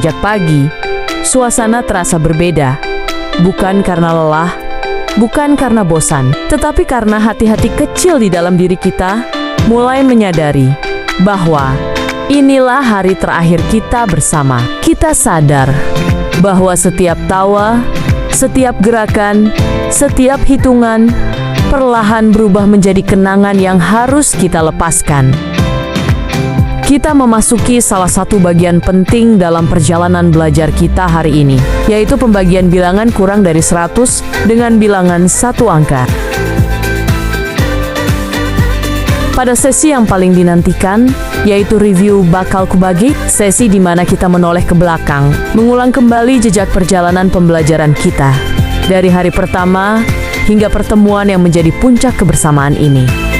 sejak pagi, suasana terasa berbeda. Bukan karena lelah, bukan karena bosan, tetapi karena hati-hati kecil di dalam diri kita mulai menyadari bahwa inilah hari terakhir kita bersama. Kita sadar bahwa setiap tawa, setiap gerakan, setiap hitungan perlahan berubah menjadi kenangan yang harus kita lepaskan. Kita memasuki salah satu bagian penting dalam perjalanan belajar kita hari ini, yaitu pembagian bilangan kurang dari 100 dengan bilangan satu angka. Pada sesi yang paling dinantikan, yaitu review bakal kubagi, sesi di mana kita menoleh ke belakang, mengulang kembali jejak perjalanan pembelajaran kita, dari hari pertama hingga pertemuan yang menjadi puncak kebersamaan ini.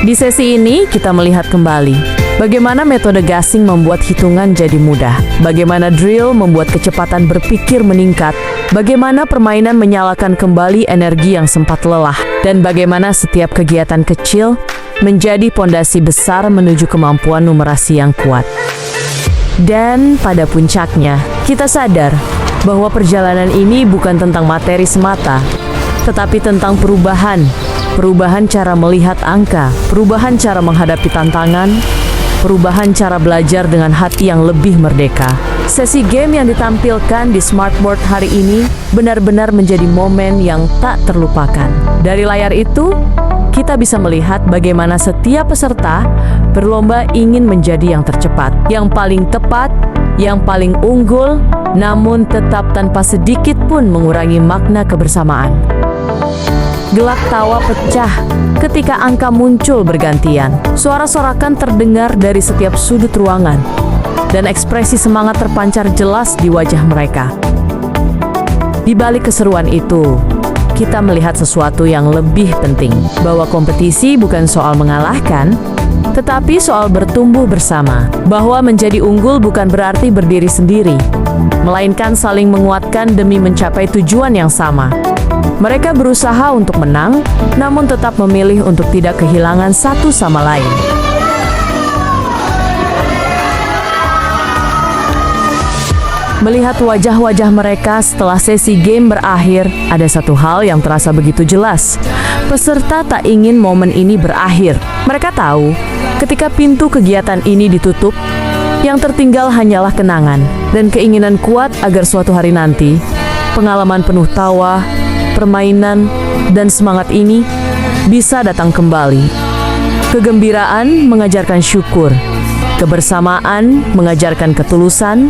Di sesi ini, kita melihat kembali bagaimana metode gasing membuat hitungan jadi mudah, bagaimana drill membuat kecepatan berpikir meningkat, bagaimana permainan menyalakan kembali energi yang sempat lelah, dan bagaimana setiap kegiatan kecil menjadi pondasi besar menuju kemampuan numerasi yang kuat. Dan pada puncaknya, kita sadar bahwa perjalanan ini bukan tentang materi semata, tetapi tentang perubahan cara melihat angka, perubahan cara menghadapi tantangan, perubahan cara belajar dengan hati yang lebih merdeka. Sesi game yang ditampilkan di smartboard hari ini benar-benar menjadi momen yang tak terlupakan. Dari layar itu, kita bisa melihat bagaimana setiap peserta berlomba ingin menjadi yang tercepat, yang paling tepat, yang paling unggul, namun tetap tanpa sedikit pun mengurangi makna kebersamaan. Gelak tawa pecah ketika angka muncul bergantian. Suara sorakan terdengar dari setiap sudut ruangan, dan ekspresi semangat terpancar jelas di wajah mereka. Di balik keseruan itu, kita melihat sesuatu yang lebih penting, bahwa kompetisi bukan soal mengalahkan, tetapi soal bertumbuh bersama. Bahwa menjadi unggul bukan berarti berdiri sendiri, melainkan saling menguatkan demi mencapai tujuan yang sama. Mereka berusaha untuk menang, namun tetap memilih untuk tidak kehilangan satu sama lain. Melihat wajah-wajah mereka setelah sesi game berakhir, ada satu hal yang terasa begitu jelas. Peserta tak ingin momen ini berakhir. Mereka tahu, ketika pintu kegiatan ini ditutup, yang tertinggal hanyalah kenangan dan keinginan kuat agar suatu hari nanti, pengalaman penuh tawa, permainan, dan semangat ini bisa datang kembali. Kegembiraan mengajarkan syukur, kebersamaan mengajarkan ketulusan,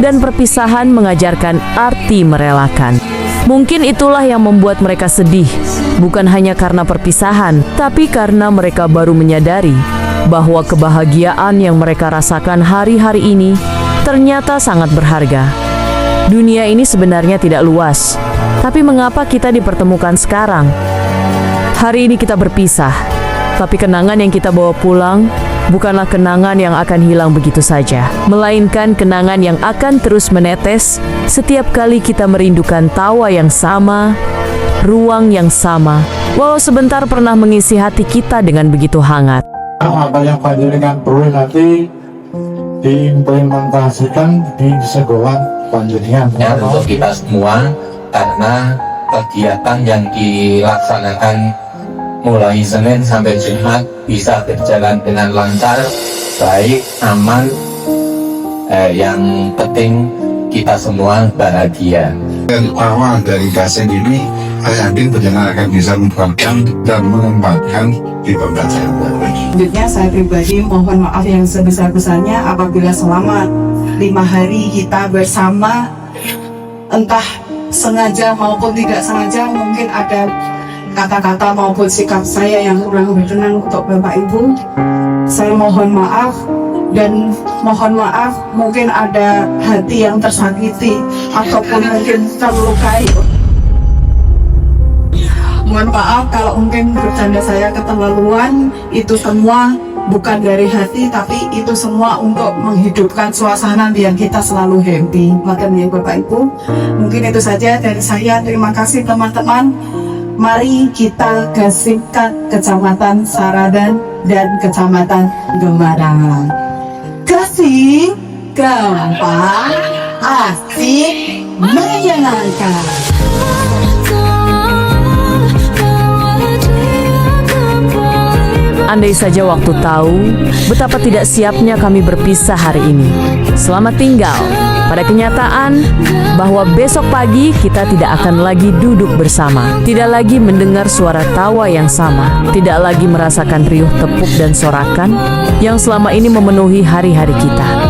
dan perpisahan mengajarkan arti merelakan. Mungkin itulah yang membuat mereka sedih, bukan hanya karena perpisahan, tapi karena mereka baru menyadari bahwa kebahagiaan yang mereka rasakan hari-hari ini ternyata sangat berharga. Dunia ini sebenarnya tidak luas, tapi mengapa kita dipertemukan sekarang? Hari ini kita berpisah, tapi kenangan yang kita bawa pulang bukanlah kenangan yang akan hilang begitu saja, melainkan kenangan yang akan terus menetes setiap kali kita merindukan tawa yang sama, ruang yang sama, walau sebentar pernah mengisi hati kita dengan begitu hangat. Apa yang panjenengan perlu nanti diimplementasikan di sekolah panjenengan ya, untuk kita semua, karena kegiatan yang dilaksanakan mulai Senin sampai Jumat bisa berjalan dengan lancar, baik, aman, yang penting kita semua bahagia. Dan awal dari gasing ini, saya yakin penjenengan akan bisa memperbaikkan dan mengembangkan di pembelajaran. Selanjutnya saya pribadi mohon maaf yang sebesar-besarnya apabila selama 5 hari kita bersama, entah sengaja maupun tidak sengaja, mungkin ada kata-kata maupun sikap saya yang kurang berkenan untuk Bapak Ibu. Saya mohon maaf, dan mohon maaf mungkin ada hati yang tersakiti ataupun mungkin terlukai. Mohon maaf kalau mungkin bercanda saya keterlaluan. Itu semua bukan dari hati, tapi itu semua untuk menghidupkan suasana biar kita selalu happy. Makanya Bapak Ibu, mungkin itu saja dari saya. Terima kasih teman-teman. Mari kita gasingkan Kecamatan Saradan dan Kecamatan Gembarang. Gasing, gampang, asik, menyenangkan. Andai saja waktu tahu betapa tidak siapnya kami berpisah hari ini. Selamat tinggal pada kenyataan bahwa besok pagi kita tidak akan lagi duduk bersama, tidak lagi mendengar suara tawa yang sama, tidak lagi merasakan riuh tepuk dan sorakan yang selama ini memenuhi hari-hari kita.